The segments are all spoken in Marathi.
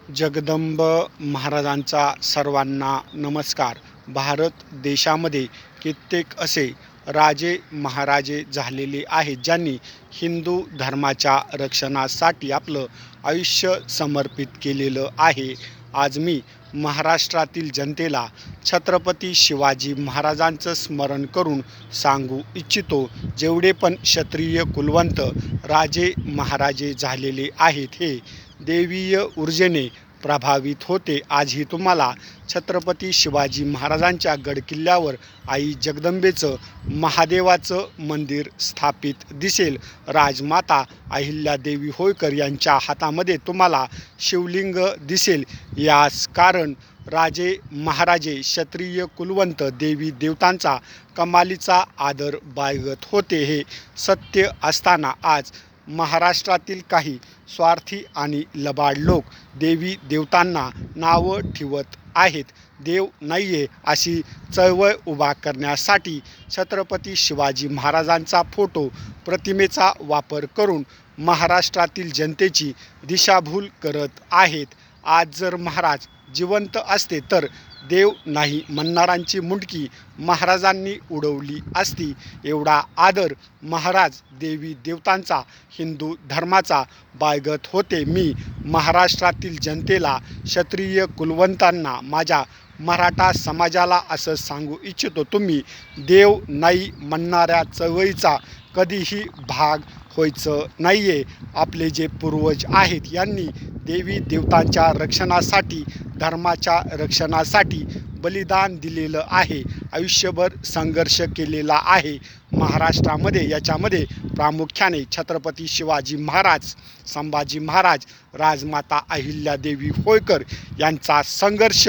जगदंब महाराजांचा सर्वांना नमस्कार. भारत देशामध्ये कित्येक असे राजे महाराजे झालेले आहेत, ज्यांनी हिंदू धर्माच्या रक्षणासाठी आपलं आयुष्य समर्पित केलेलं आहे. आज मी महाराष्ट्रातील जनतेला छत्रपती शिवाजी महाराजांचं स्मरण करून सांगू इच्छितो. जेवढे पण क्षत्रिय कुलवंत राजे महाराजे झालेले आहेत, हे दैवीय ऊर्जेने प्रभावित होते. आजही तुम्हाला छत्रपती शिवाजी महाराजांच्या गडकिल्ल्यावर आई जगदंबेचं महादेवाचं मंदिर स्थापित दिसेल. राजमाता अहिल्यादेवी होळकर यांच्या हातामध्ये तुम्हाला शिवलिंग दिसेल. यास कारण राजे महाराजे क्षत्रिय कुलवंत देवी देवतांचा कमालीचा आदर बाळगत होते. हे सत्य असताना आज महाराष्ट्रातील काही स्वार्थी आणि लबाड लोक देवी देवतांना नावं ठेवत आहेत. देव नाहीये अशी चळवळ उभा करण्यासाठी छत्रपती शिवाजी महाराजांचा फोटो प्रतिमेचा वापर करून महाराष्ट्रातील जनतेची दिशाभूल करत आहेत. आज जर महाराज जिवंत असते तर देव नाही म्हणणाऱ्यांची मुंडकी महाराजांनी उडवली असती. एवढा आदर महाराज देवी देवतांचा, हिंदू धर्माचा बाळगत होते. मी महाराष्ट्रातील जनतेला, क्षत्रिय कुलवंतांना, माझ्या मराठा समाजाला असं सांगू इच्छितो, तुम्ही देव नाही म्हणणाऱ्या चळवळीचा कधीही भाग व्हायचं नाहीये. आपले जे पूर्वज आहेत, यांनी देवी देवतांच्या रक्षणासाठी, धर्माच्या रक्षणासाठी बलिदान दिलेलं आहे. आयुष्यभर संघर्ष केलेला आहे महाराष्ट्रामध्ये. याच्यामध्ये प्रामुख्याने छत्रपती शिवाजी महाराज, संभाजी महाराज, राजमाता अहिल्यादेवी होळकर यांचा संघर्ष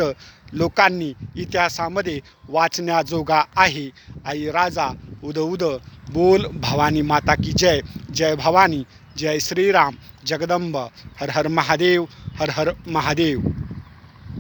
लोकांनी इतिहासामध्ये वाचण्याजोगा आहे. आई राजा उद उद बोल भवानी माता की जय. जय भवानी, जय श्रीराम. जगदंब. हर हर महादेव, हर हर महादेव.